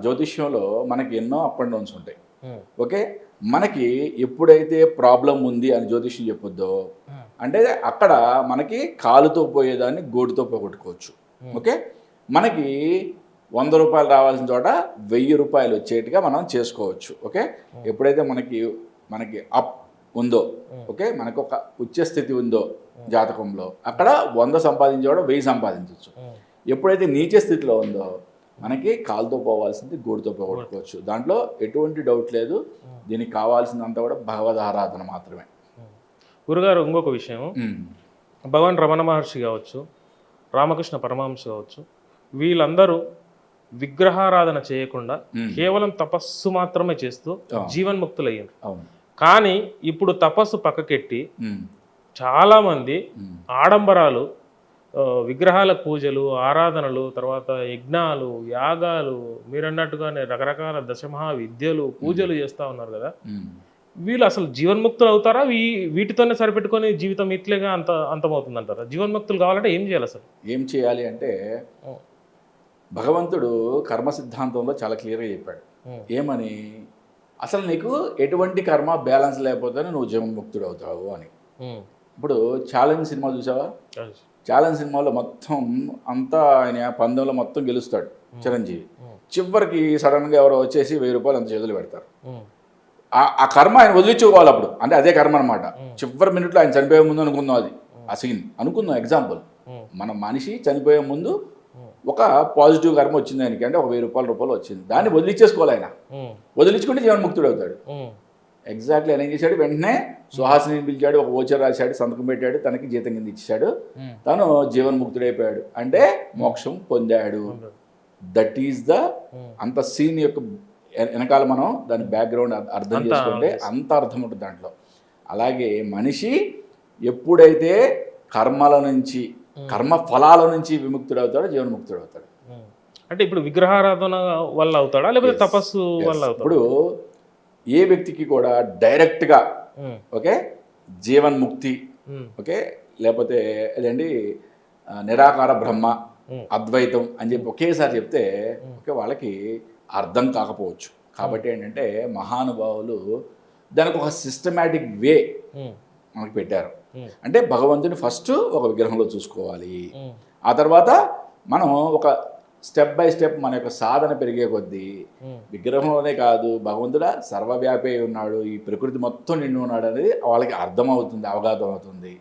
B: జ్యోతిష్యంలో మనకి ఎన్నో అప్ అండ్ డౌన్స్ ఉంటాయి. ఓకే, మనకి ఎప్పుడైతే ప్రాబ్లం ఉంది అని జ్యోతిష్యం చెప్పొద్దో అంటే అక్కడ మనకి కాలుతో పోయేదాన్ని గోటుతో పోగొట్టుకోవచ్చు. ఓకే, మనకి 100 రూపాయలు రావాల్సిన చోట 1000 రూపాయలు వచ్చేట్టుగా మనం చేసుకోవచ్చు. ఓకే, ఎప్పుడైతే మనకి అప్ ఉందో, ఓకే, మనకు ఒక ఉచ్చ స్థితి ఉందో జాతకంలో, అక్కడ 100 సంపాదించేవాడు 1000 సంపాదించవచ్చు. ఎప్పుడైతే నీచ స్థితిలో ఉందో మనకి కాలుతో పోవాల్సింది గూడుతో పోగొట్టుకోవచ్చు. దాంట్లో ఎటువంటి డౌట్ లేదు. దీనికి కావాల్సిందంతా కూడా భగవద్ ఆరాధన మాత్రమే.
A: గురుగారు ఇంకొక విషయం,
B: ఉమ్.
A: భగవాన్ రమణ మహర్షి కావచ్చు, రామకృష్ణ పరమహంస కావచ్చు, వీళ్ళందరూ విగ్రహారాధన చేయకుండా కేవలం తపస్సు మాత్రమే చేస్తూ జీవన్ముక్తులయ్యారు.
B: అవును.
A: కానీ ఇప్పుడు తపస్సు పక్కకెట్టి
B: ఉమ్.
A: చాలామంది ఆడంబరాలు, విగ్రహాల పూజలు, ఆరాధనలు, తర్వాత యజ్ఞాలు, యాగాలు, మీరన్నట్టుగానే రకరకాల దశమహా విద్యలు, పూజలు చేస్తూ ఉన్నారు కదా. వీళ్ళు అసలు జీవన్ముక్తులు అవుతారా? వీటితోనే సరిపెట్టుకొని జీవితం ఇట్లేగా అంతమవుతుంది అంటారా? జీవన్ముక్తులు కావాలంటే ఏం చేయాలి అసలు?
B: ఏం చేయాలి అంటే భగవంతుడు కర్మ సిద్ధాంతంలో చాలా క్లియర్గా చెప్పాడు. ఏమని? అసలు నీకు ఎటువంటి కర్మ బ్యాలెన్స్ లేకపోతేనే నువ్వు జీవన్ముక్తుడు అవుతావు అని. ఇప్పుడు ఛాలెంజ్ సినిమా చూసావా? ఛాలెంజ్ సినిమాలో మొత్తం అంతా ఆయన పందెంలో మొత్తం గెలుస్తాడు చిరంజీవి. చివరికి సడన్గా ఎవరో వచ్చేసి 1000 రూపాయలు అంత చేతులు పెడతారు. ఆ కర్మ ఆయన వదిలించుకోవాలి అప్పుడు. అంటే అదే కర్మ అనమాట. చివరి మినిట్లో ఆయన చనిపోయే ముందు అనుకుందాం, అది ఆ సీన్ అనుకుందాం. ఎగ్జాంపుల్, మన మనిషి చనిపోయే ముందు ఒక పాజిటివ్ కర్మ వచ్చింది ఆయనకి, అంటే ఒక 1000 రూపాయలు వచ్చింది. దాన్ని వదిలించేసుకోవాలి ఆయన. వదిలించుకుంటే జీవన్ముక్తుడు అవుతాడు. ఎగ్జాక్ట్లీ ఆయన ఏం చేశాడు? వెంటనే సుహాసిని పిలిచాడు, ఒక ఓచర్ రాశాడు, సంతకం పెట్టాడు, తనకి జీతం కింద ఇచ్చాడు, తను జీవన్ముక్తుడైపోయాడు. అంటే మోక్షం పొందాడు. దట్ ఈస్ ద అంత సీన్ యొక్క వెనకాల మనం దాని బ్యాక్గ్రౌండ్ అర్థం చేసుకుంటే అంత అర్థం ఉంటుంది దాంట్లో. అలాగే మనిషి ఎప్పుడైతే కర్మల నుంచి, కర్మ ఫలాల నుంచి విముక్తుడు అవుతాడో జీవన్ముక్తుడు అవుతాడు.
A: అంటే ఇప్పుడు విగ్రహారాధన వల్ల అవుతాడా, లేకపోతే తపస్సు వల్ల అవుతాడా?
B: ఇప్పుడు ఏ వ్యక్తికి కూడా డైరెక్ట్గా ఓకే జీవన్ముక్తి, ఓకే, లేకపోతే అదేంటి నిరాకార బ్రహ్మ, అద్వైతం అని చెప్పి ఒకేసారి చెప్తే ఓకే వాళ్ళకి అర్థం కాకపోవచ్చు. కాబట్టి ఏంటంటే మహానుభావులు దానికి ఒక సిస్టమేటిక్ వే మనకు పెట్టారు. అంటే భగవంతుని ఫస్ట్ ఒక విగ్రహంలో చూసుకోవాలి. ఆ తర్వాత మనం ఒక స్టెప్ బై స్టెప్ మన యొక్క సాధన పెరిగే కొద్దీ విగ్రహంలోనే కాదు, భగవంతుడా సర్వవ్యాపి ఉన్నాడు, ఈ ప్రకృతి మొత్తం నిండి ఉన్నాడు అనేది వాళ్ళకి అర్థమవుతుంది, అవగాహన అవుతుంది.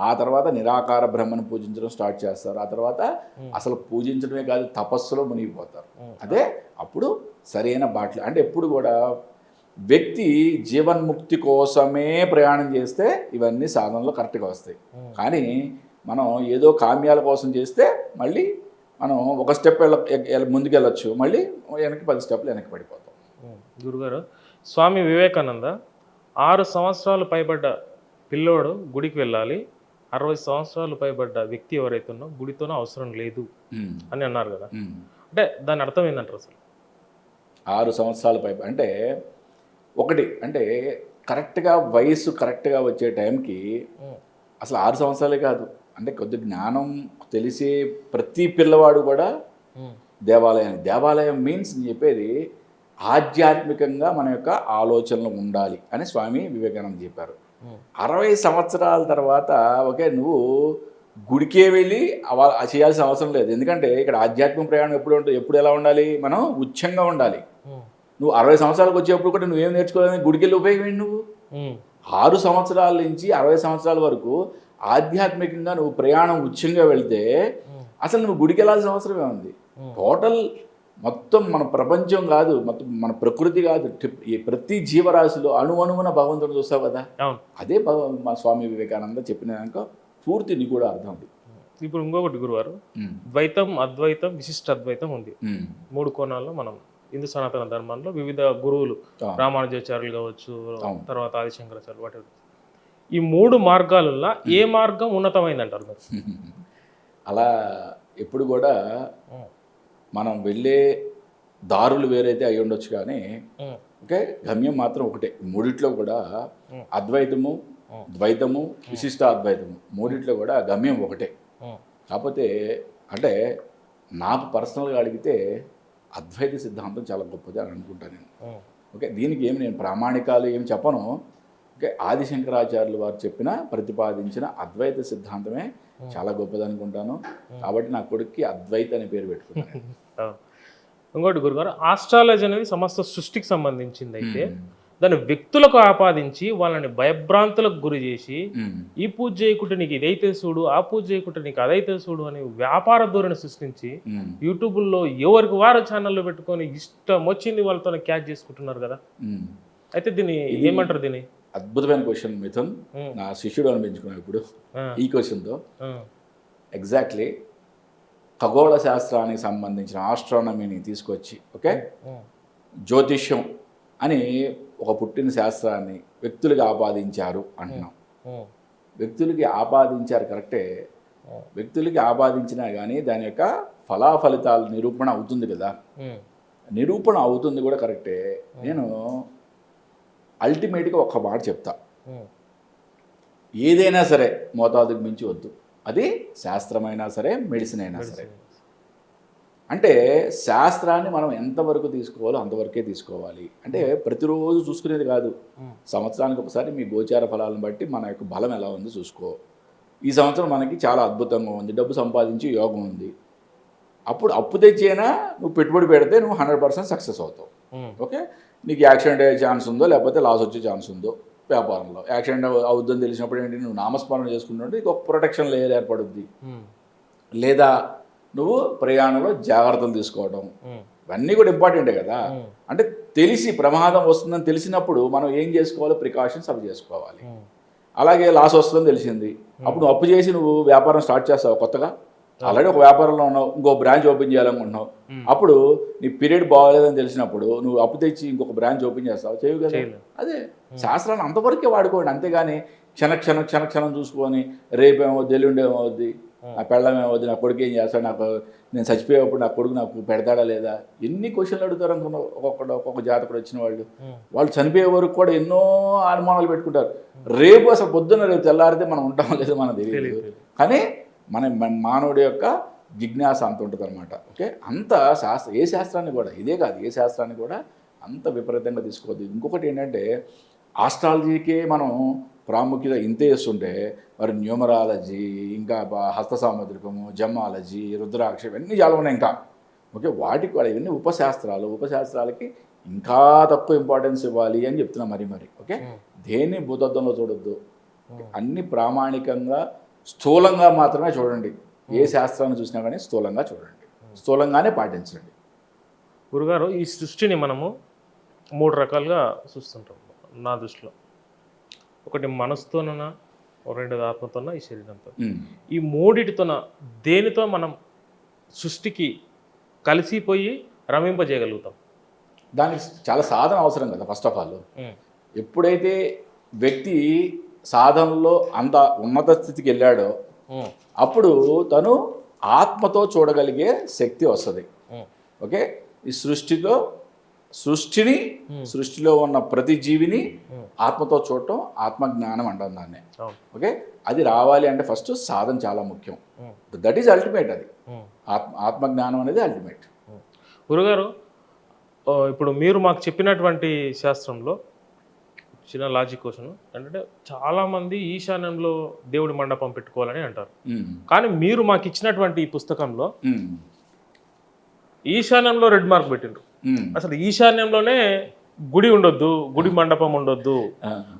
B: ఆ తర్వాత నిరాకార బ్రహ్మను పూజించడం స్టార్ట్ చేస్తారు. ఆ తర్వాత అసలు పూజించడమే కాదు, తపస్సులో మునిగిపోతారు. అదే అప్పుడు సరైన బాటలు. అంటే ఎప్పుడు కూడా వ్యక్తి జీవన్ముక్తి కోసమే ప్రయాణం చేస్తే ఇవన్నీ సాధనలో కరెక్ట్గా వస్తాయి. కానీ మనం ఏదో కామ్యాల కోసం చేస్తే మళ్ళీ మనం ఒక స్టెప్ ముందుకు వెళ్ళొచ్చు, మళ్ళీ వెనక్కి 10 స్టెప్లు వెనక్కి పడిపోతాం.
A: గురుగారు, స్వామి వివేకానంద 6 సంవత్సరాలు పైబడ్డ పిల్లోడు గుడికి వెళ్ళాలి, 60 సంవత్సరాలు పైబడ్డ వ్యక్తి ఎవరైతే గుడితోనూ అవసరం లేదు అని అన్నారు కదా. అంటే దాని అర్థం ఏంటంటారు అసలు?
B: 6 సంవత్సరాల పై అంటే ఒకటి అంటే కరెక్ట్గా వయసు కరెక్ట్గా వచ్చే టైంకి అసలు 6 సంవత్సరాలే కాదు, అంటే కొద్ది జ్ఞానం తెలిసే ప్రతి పిల్లవాడు కూడా దేవాలయం మీన్స్ నేను చెప్పేది ఆధ్యాత్మికంగా మన యొక్క ఆలోచనలు ఉండాలి అని స్వామి వివేకానంద చెప్పారు. 60 సంవత్సరాల తర్వాత ఓకే నువ్వు గుడికే వెళ్ళి చేయాల్సిన అవసరం లేదు. ఎందుకంటే ఇక్కడ ఆధ్యాత్మిక ప్రయాణం ఎప్పుడు ఎలా ఉండాలి? మనం ఉచ్చంగా ఉండాలి. నువ్వు 60 సంవత్సరాలకు వచ్చేప్పుడు కూడా నువ్వేం నేర్చుకోవాలని గుడికి వెళ్ళి ఉపయోగం ఏంటి? నువ్వు 6 సంవత్సరాల నుంచి 60 సంవత్సరాల వరకు ఆధ్యాత్మికంగా నువ్వు ప్రయాణం ఉచ్చంగా వెళ్తే అసలు నువ్వు గుడికి వెళ్ళాల్సిన అవసరమే ఉంది. టోటల్ మొత్తం మన ప్రపంచం కాదు, మొత్తం మన ప్రకృతి కాదు, ప్రతి జీవరాశిలో అణువణువున భగవంతుడు చూస్తావు కదా. అదే మా స్వామి వివేకానంద చెప్పినాక పూర్తి నీకు కూడా అర్థం ఉంది.
A: ఇప్పుడు ఇంకొకటి గురువారు, ద్వైతం, అద్వైతం, విశిష్ట అద్వైతం ఉంది. 3 కోణాల్లో మనం హిందూ సనాతన ధర్మంలో వివిధ గురువులు, రామానుజాచార్యులు కావచ్చు, తర్వాత ఆదిశంకరాచార్యులు, వాటి ఈ 3 మార్గాలలో ఏ మార్గం ఉన్నతమైంది అంటారు మీరు?
B: అలా ఎప్పుడు కూడా మనం వెళ్ళే దారులు వేరైతే అయి ఉండొచ్చు, కానీ ఓకే గమ్యం మాత్రం ఒకటే. మూడిట్లో కూడా అద్వైతము, ద్వైతము, విశిష్ట అద్వైతము, మూడిట్లో కూడా గమ్యం ఒకటే. కాకపోతే అంటే నాకు పర్సనల్గా అడిగితే అద్వైత సిద్ధాంతం చాలా గొప్పది అని అనుకుంటాను నేను. ఓకే దీనికి నేను ప్రామాణికాలు ఏం చెప్పను. ఓకే ఆదిశంకరాచార్యులు వారు ప్రతిపాదించిన అద్వైత సిద్ధాంతమే చాలా గొప్పది అనుకుంటాను. కాబట్టి నా కొడుక్కి అద్వైత అనే పేరు పెట్టుకున్నాను.
A: ఇంకోటి గురుగారు, ఆస్ట్రాలజీ అనేది సమస్త సృష్టికి సంబంధించింది. అయితే దాన్ని వ్యక్తులకు ఆపాదించి వాళ్ళని భయభ్రాంతులకు గురి చేసి ఈ పూజ చేయకుంటే నీకు ఇదైతే చూడు, ఆ పూజ చేయకుంటే నీకు అదైతే చూడు అని వ్యాపార ధోరణి సృష్టించి యూట్యూబ్లో ఎవరికి వారు ఛానల్లో పెట్టుకొని ఇష్టం వచ్చింది వాళ్ళతో క్యాచ్ చేసుకుంటున్నారు కదా. అయితే దీన్ని ఏమంటారు? దీన్ని
B: అద్భుతమైన క్వశ్చన్ మిథున్, నా శిష్యుడు అనిపించుకున్నాను ఇప్పుడు ఈ క్వశ్చన్తో. ఎగ్జాక్ట్లీ ఖగోళ శాస్త్రానికి సంబంధించిన ఆస్ట్రానమీని తీసుకొచ్చి ఓకే జ్యోతిష్యం అని ఒక పుట్టిన శాస్త్రాన్ని వ్యక్తులకి ఆపాదించారు అంటున్నాం. వ్యక్తులకి ఆపాదించారు కరెక్టే, వ్యక్తులకి ఆపాదించినా కానీ దాని యొక్క ఫలాఫలితాలు నిరూపణ అవుతుంది కదా, నిరూపణ అవుతుంది కూడా కరెక్టే. నేను అల్టిమేట్గా ఒక్క మాట చెప్తా, ఏదైనా సరే మోతాదుకు మించి వద్దు. అది శాస్త్రమైనా సరే, మెడిసిన్ అయినా సరే. అంటే శాస్త్రాన్ని మనం ఎంతవరకు తీసుకోవాలో అంతవరకే తీసుకోవాలి. అంటే ప్రతిరోజు చూసుకునేది కాదు, సంవత్సరానికి ఒకసారి మీ గోచార ఫలాలను బట్టి మన యొక్క బలం ఎలా ఉందో చూసుకో. ఈ సంవత్సరం మనకి చాలా అద్భుతంగా ఉంది, డబ్బు సంపాదించి యోగం ఉంది. అప్పుడు అప్పు తెచ్చైనా నువ్వు పెట్టుబడి పెడితే నువ్వు 100% సక్సెస్ అవుతావు. ఓకే, నీకు యాక్సిడెంట్ అయ్యే ఛాన్స్ ఉందో లేకపోతే లాస్ వచ్చే ఛాన్స్ ఉందో వ్యాపారంలో, యాక్సిడెంట్ అవుద్దని తెలిసినప్పుడు ఏంటి, నువ్వు నామస్మరణ చేసుకుంటుంటే నీకు ఒక ప్రొటెక్షన్ లేయర్ ఏర్పడుద్ది. లేదా నువ్వు ప్రయాణంలో జాగ్రత్తలు తీసుకోవడం, ఇవన్నీ కూడా ఇంపార్టెంటే కదా. అంటే తెలిసి ప్రమాదం వస్తుందని తెలిసినప్పుడు మనం ఏం చేసుకోవాలో ప్రికాషన్స్ అవి చేసుకోవాలి. అలాగే లాస్ వస్తుందని తెలిసింది, అప్పుడు నువ్వు అప్పు చేసి నువ్వు వ్యాపారం స్టార్ట్ చేస్తావు. కొత్తగా ఆల్రెడీ ఒక వ్యాపారంలో ఉన్నావు, ఇంకో బ్రాంచ్ ఓపెన్ చేయాలనుకుంటున్నావు. అప్పుడు నీ పీరియడ్ బాగోలేదని తెలిసినప్పుడు నువ్వు అప్పు తెచ్చి ఇంకొక బ్రాంచ్ ఓపెన్ చేస్తావు, చేయవు కదా. అదే శాస్త్రాన్ని అంతవరకే వాడుకోండి, అంతేగాని క్షణక్షణం చూసుకొని రేపేమవుద్ది, ఎల్లుండి ఏమవుద్ది, నా పెళ్ళం ఏమవుద్ది, నా కొడుకు ఏం చేస్తాడు, నాకు నేను చచ్చిపోయేటప్పుడు నా కొడుకు నాకు పెడతాడా లేదా, ఎన్ని క్వశ్చన్లు అడుగుతారు అనుకున్నావు. ఒక్కొక్క జాతకుడు వచ్చిన వాళ్ళు చనిపోయే వరకు కూడా ఎన్నో అనుమానాలు పెట్టుకుంటారు. రేపు అసలు పొద్దున్న రేపు తెల్లారితే మనం ఉంటామో లేదో మనకు తెలియదు. కానీ మన మానవుడి యొక్క జిజ్ఞాస అంత ఉంటుంది అనమాట. ఓకే, అంత ఏ శాస్త్రాన్ని కూడా, ఇదే కాదు ఏ శాస్త్రాన్ని కూడా అంత విపరీతంగా తీసుకోవద్దు. ఇంకొకటి ఏంటంటే ఆస్ట్రాలజీకే మనం ప్రాముఖ్యత ఇంతే ఇస్తుంటే మరి న్యూమరాలజీ, ఇంకా హస్త సాముద్రికము, జమ్మాలజీ, రుద్రాక్ష, ఇవన్నీ చాలా ఉన్నాయి ఇంకా. ఓకే, వాటికి కూడా ఇవన్నీ ఉపశాస్త్రాలకి ఇంకా తక్కువ ఇంపార్టెన్స్ ఇవ్వాలి అని చెప్తున్నా మరి. ఓకే, దేన్ని భూతత్వంలో చూడొద్దు, అన్ని ప్రామాణికంగా స్థూలంగా మాత్రమే చూడండి. ఏ శాస్త్రాన్ని చూసినా కానీ స్థూలంగా చూడండి, స్థూలంగానే పాటించండి.
A: గురుగారు, ఈ సృష్టిని మనము 3 రకాలుగా చూస్తుంటాం నా దృష్టిలో. ఒకటి మనసుతోన, రెండోది ఆత్మతోన, ఈ శరీరంతో. ఈ మూడిటితోన దేనితో మనం సృష్టికి కలిసిపోయి రమింపజేయగలుగుతాం?
B: దానికి చాలా సాధన అవసరం కదా. ఫస్ట్ ఆఫ్ ఆల్ ఎప్పుడైతే వ్యక్తి సాధనలో అంత ఉన్నత స్థితికి వెళ్ళాడో అప్పుడు తను ఆత్మతో చూడగలిగే శక్తి వస్తుంది. ఓకే, ఈ సృష్టిలో ఉన్న ప్రతి జీవిని ఆత్మతో చూడటం ఆత్మజ్ఞానం అంటాం దాన్ని. ఓకే, అది రావాలి అంటే ఫస్ట్ సాధన చాలా ముఖ్యం. That is ultimate. అది ఆత్మజ్ఞానం అనేది అల్టిమేట్.
A: గురుగారు, ఇప్పుడు మీరు మాకు చెప్పినటువంటి శాస్త్రంలో చిన్న లాజిక్ క్వశ్చన్ ఏంటంటే, చాలామంది ఈశాన్యంలో దేవుడి మండపం పెట్టుకోవాలని అంటారు. కానీ మీరు మాకు ఇచ్చినటువంటి ఈ పుస్తకంలో ఈశాన్యంలో రెడ్ మార్క్ పెట్టిండ్రు. అసలు ఈశాన్యంలోనే గుడి ఉండొద్దు, గుడి మండపం ఉండొద్దు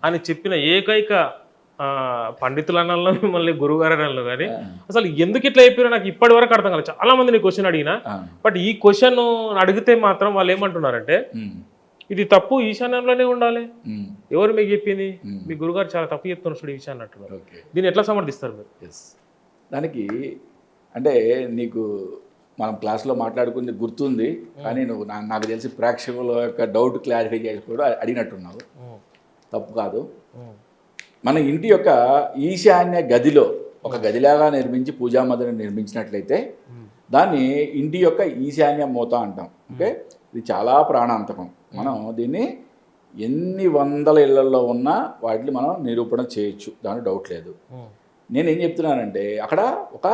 A: అని చెప్పిన ఏకైక పండితులు అనాలో మిమ్మల్ని గురువుగారు అనాలో, కానీ అసలు ఎందుకు ఇట్లా అయిపోయారో నాకు ఇప్పటి వరకు అర్థం కాలేదు. చాలా మందిని క్వశ్చన్ అడిగినా, బట్ ఈ క్వశ్చన్ అడిగితే మాత్రం వాళ్ళు ఏమంటున్నారంటే, ఇది తప్పు, ఈశాన్యంలోనే ఉండాలి. ఎవరు మీకు చెప్పింది? మీ గురుగారు చాలా తప్పు చెప్తున్నారు చూడు ఈశాన్యం అంటున్నారు. దీన్ని ఎట్లా సమర్థిస్తారు మీరు?
B: దానికి అంటే నీకు మనం క్లాస్లో మాట్లాడుకుంది గుర్తుంది, కానీ నువ్వు నాకు తెలిసి ప్రేక్షకుల యొక్క డౌట్ క్లారిఫై చేసి కూడా అడిగినట్టున్నావు. తప్పు కాదు. మన ఇంటి యొక్క ఈశాన్య గదిలో ఒక గదిలాగా నిర్మించి పూజామందిరం నిర్మించినట్లయితే దాన్ని ఇంటి యొక్క ఈశాన్య మూత అంటాం. ఓకే, ఇది చాలా ప్రాణాంతకం. మనం దీన్ని ఎన్ని వందల ఇళ్లలో ఉన్నా వాటిని మనం నిరూపణ చేయొచ్చు, దాని డౌట్ లేదు. నేనేం చెప్తున్నానంటే, అక్కడ ఒక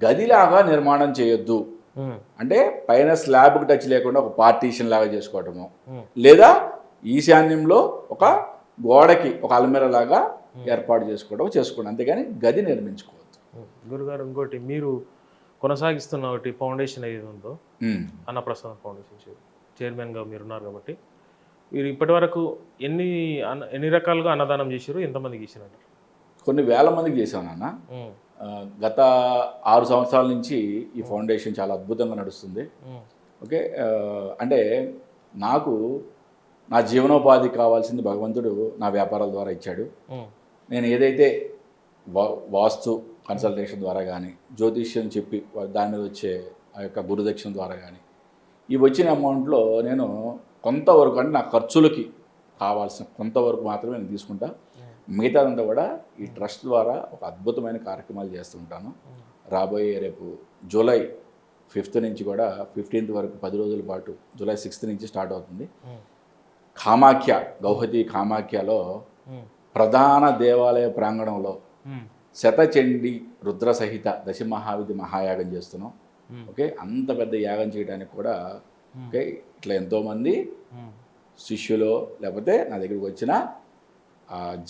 B: గదిలాగా నిర్మాణం చేయొద్దు. అంటే పైన స్లాబ్కి టచ్ లేకుండా ఒక పార్టీషన్ లాగా చేసుకోవటము, లేదా ఈశాన్యంలో ఒక గోడకి ఒక అల్మెర లాగా ఏర్పాటు చేసుకోండి, అంతేగాని గది నిర్మించుకోవద్దు.
A: గురుగారు, ఇంకోటి మీరు కొనసాగిస్తున్న ఒకటి ఫౌండేషన్ ఏది ఉందో, అన్నప్రసాదం ఫౌండేషన్ చైర్మన్గా మీరు ఉన్నారు కాబట్టి, మీరు ఇప్పటి వరకు ఎన్ని రకాలుగా అన్నదానం చేశారు, ఎంతమందికి చేశారు?
B: కొన్ని వేల మందికి చేశాను నాన్న. గత 6 సంవత్సరాల నుంచి ఈ ఫౌండేషన్ చాలా అద్భుతంగా నడుస్తుంది. ఓకే. అంటే నాకు నా జీవనోపాధి కావాల్సింది భగవంతుడు నా వ్యాపారాల ద్వారా ఇచ్చాడు. నేను ఏదైతే వాస్తు కన్సల్టేషన్ ద్వారా కానీ, జ్యోతిష్యం చెప్పి దాని మీద వచ్చే ఆ యొక్క గురుదక్షిణ ద్వారా కానీ, ఈ వచ్చిన అమౌంట్లో నేను కొంతవరకు, అంటే నా ఖర్చులకి కావాల్సిన కొంతవరకు మాత్రమే నేను తీసుకుంటా. మిగతాదంతా కూడా ఈ ట్రస్ట్ ద్వారా ఒక అద్భుతమైన కార్యక్రమాలు చేస్తుంటాను. రాబోయే రేపు జూలై 5th నుంచి కూడా 15th వరకు 10 రోజుల పాటు, జూలై 6th నుంచి స్టార్ట్ అవుతుంది. కామాఖ్య, గౌహతి కామాఖ్యలో ప్రధాన దేవాలయ ప్రాంగణంలో శతచండి రుద్ర సహిత దశమహావిధి మహాయాగం చేస్తున్నాం. ఓకే. అంత పెద్ద యాగం చేయడానికి కూడా ఓకే ఇట్లా ఎంతోమంది శిష్యులు లేకపోతే నా దగ్గరికి వచ్చిన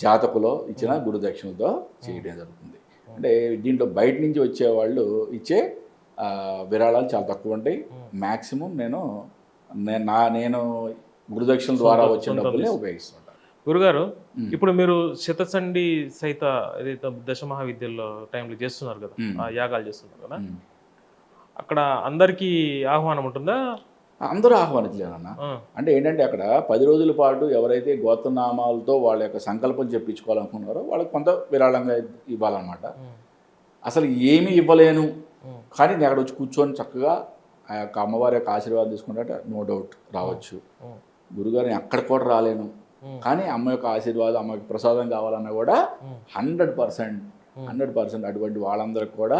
B: జాతకులో ఇచ్చిన గురుదక్షిణలతో చేయడం జరుగుతుంది. అంటే దీంట్లో బయట నుంచి వచ్చేవాళ్ళు ఇచ్చే విరాళాలు చాలా తక్కువ ఉంటాయి. మ్యాక్సిమం నేను గురుదక్షిణ ద్వారా వచ్చిన డబ్బుల్ని ఉపయోగిస్తుంటాను.
A: గురుగారు, ఇప్పుడు మీరు శతచండి సహిత ఏదైతే దశమహావిద్యల్లో టైంలో చేస్తున్నారు కదా, ఆ యాగాలు చేస్తున్నారు కదా, అక్కడ అందరికీ ఆహ్వానం ఉంటుందా?
B: అందరూ ఆహ్వానించలేదన్న. అంటే ఏంటంటే అక్కడ 10 రోజుల పాటు ఎవరైతే గోత్రనామాలతో వాళ్ళ యొక్క సంకల్పం చెప్పించుకోవాలనుకున్నారో వాళ్ళకి కొంత విరాళంగా ఇవ్వాలన్నమాట. అసలు ఏమీ ఇవ్వలేను కానీ నేను అక్కడ వచ్చి కూర్చొని చక్కగా ఆ యొక్క అమ్మవారి యొక్క ఆశీర్వాదం తీసుకుంటే నో డౌట్ రావచ్చు. గురుగారిని అక్కడ కూడా రాలేను కానీ అమ్మ యొక్క ఆశీర్వాదం, అమ్మ యొక్క ప్రసాదం కావాలన్నా కూడా 100% అటువంటి వాళ్ళందరికీ కూడా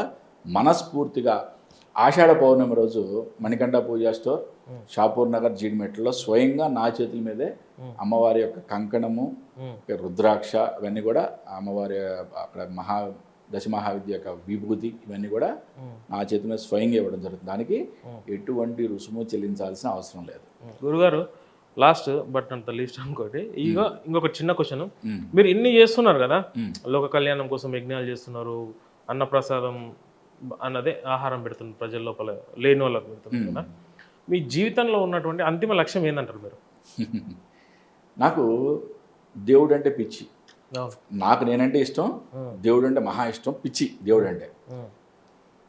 B: మనస్ఫూర్తిగా ఆషాఢ పౌర్ణమి రోజు మణికంఠ పూజా స్టోర్, షాపూర్ నగర్, జీడిమెట్లలో స్వయంగా నా చేతుల మీదే అమ్మవారి యొక్క కంకణము, రుద్రాక్ష ఇవన్నీ కూడా అమ్మవారి అక్కడ దశమహావిద్య యొక్క విభూతి ఇవన్నీ కూడా నా చేతి మీద స్వయంగా ఇవ్వడం జరుగుతుంది. దానికి ఎటువంటి రుసుము చెల్లించాల్సిన అవసరం లేదు.
A: గురుగారు, లాస్ట్ బట్ అంత లీస్ట్ అనుకోండి, ఇంకొక చిన్న క్వశ్చన్. మీరు ఇన్ని చేస్తున్నారు కదా, లోక కళ్యాణం కోసం యజ్ఞాలు చేస్తున్నారు, అన్నప్రసాదం అన్నదే ఆహారం పెడుతుంది ప్రజల లోపల లేని వాళ్ళకి పెడుతుంది కదా, మీ జీవితంలో ఉన్నటువంటి అంతిమ లక్ష్యం ఏంటంటారు మీరు?
B: నాకు దేవుడు అంటే పిచ్చి. నాకు నేనంటే ఇష్టం, దేవుడు అంటే మహా ఇష్టం, పిచ్చి దేవుడు అంటే.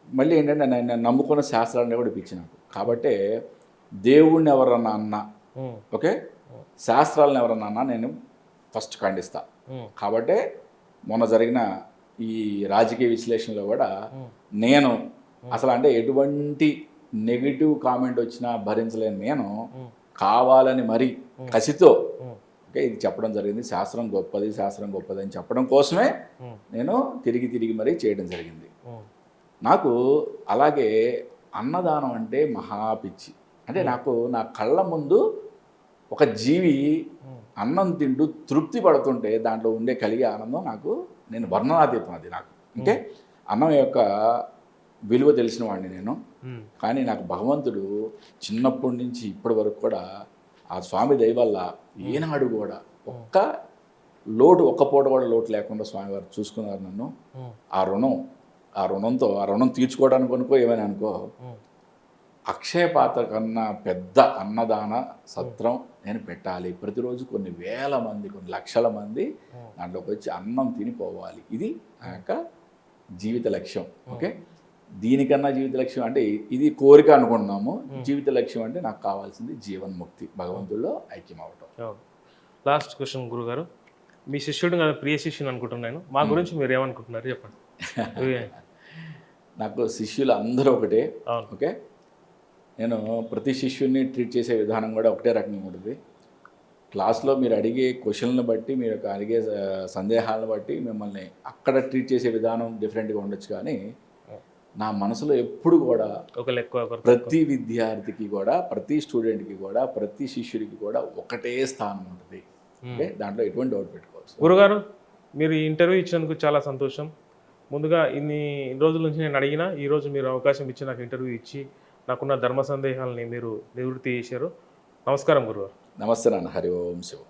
B: మళ్ళీ ఏంటంటే నేను నమ్ముకున్న శాస్త్రాలనే కూడా పిచ్చి నాకు. కాబట్టే దేవుడిని ఎవరన్నా అన్నా ఓకే, శాస్త్రాలను ఎవరన్నా అన్నా నేను ఫస్ట్ ఖండిస్తా. కాబట్టే మొన్న జరిగిన ఈ రాజకీయ విశ్లేషణలో కూడా నేను అసలు అంటే ఎటువంటి నెగిటివ్ కామెంట్ వచ్చినా భరించలేను. నేను కావాలని మరి కసితో ఓకే ఇది చెప్పడం జరిగింది. శాస్త్రం గొప్పది, శాస్త్రం గొప్పది అని చెప్పడం కోసమే నేను తిరిగి మరీ చేయడం జరిగింది. నాకు అలాగే అన్నదానం అంటే మహా పిచ్చి. అంటే నాకు నా కళ్ళ ముందు ఒక జీవి అన్నం తింటూ తృప్తి పడుతుంటే దాంట్లో ఉండే కలిగే ఆనందం నేను వర్ణనాతీతం. అది నాకు అంటే అన్నం యొక్క విలువ తెలిసిన వాడిని నేను. కానీ నాకు భగవంతుడు చిన్నప్పటి నుంచి ఇప్పటి వరకు కూడా ఆ స్వామి దయ వల్ల ఏనాడు కూడా ఒక్క పూట కూడా లోటు లేకుండా స్వామివారు చూసుకున్నారు నన్ను. ఆ రుణం తీర్చుకోవడానికి అనుకో ఏమైనా అనుకో, అక్షయ పాత్ర కన్నా పెద్ద అన్నదాన సత్రం నేను పెట్టాలి. ప్రతిరోజు కొన్ని వేల మంది, కొన్ని లక్షల మంది దాంట్లోకి వచ్చి అన్నం తినిపోవాలి. ఇది నా యొక్క జీవిత లక్ష్యం. ఓకే, దీనికన్నా జీవిత లక్ష్యం అంటే ఇది కోరిక అనుకుంటున్నాము. జీవిత లక్ష్యం అంటే నాకు కావాల్సింది జీవన్ముక్తి, భగవంతుల్లో ఐక్యం అవటం.
A: లాస్ట్ క్వశ్చన్ గురుగారు, మీ శిష్యుడు ప్రియ శిష్యుని అనుకుంటున్నాను, మా గురించి మీరు ఏమనుకుంటున్నారు చెప్పండి.
B: నాకు శిష్యులు అందరూ ఒకటే. ఓకే, నేను ప్రతి శిష్యుని ట్రీట్ చేసే విధానం కూడా ఒకటే రకంగా ఉంటుంది. క్లాస్లో మీరు అడిగే క్వశ్చన్లను బట్టి, మీరు అడిగే సందేహాలను బట్టి మిమ్మల్ని అక్కడ ట్రీట్ చేసే విధానం డిఫరెంట్గా ఉండొచ్చు. కానీ నా మనసులో ఎప్పుడు కూడా ప్రతి విద్యార్థికి కూడా, ప్రతి స్టూడెంట్కి కూడా, ప్రతి శిష్యుడికి కూడా ఒకటే స్థానం ఉంటుంది. ఓకే, దాంట్లో ఎటువంటి డౌట్ పెట్టుకోవచ్చు.
A: గురుగారు, మీరు ఈ ఇంటర్వ్యూ ఇచ్చినందుకు చాలా సంతోషం. ముందుగా ఇన్ని రోజుల నుంచి నేను అడిగినా ఈరోజు మీరు అవకాశం ఇచ్చి నాకు ఇంటర్వ్యూ ఇచ్చి నాకున్న ధర్మ సందేహాలని మీరు నివృత్తి చేశారు. నమస్కారం గురుగారు.
B: నమస్తే నాన్న. హరి ఓం శివ.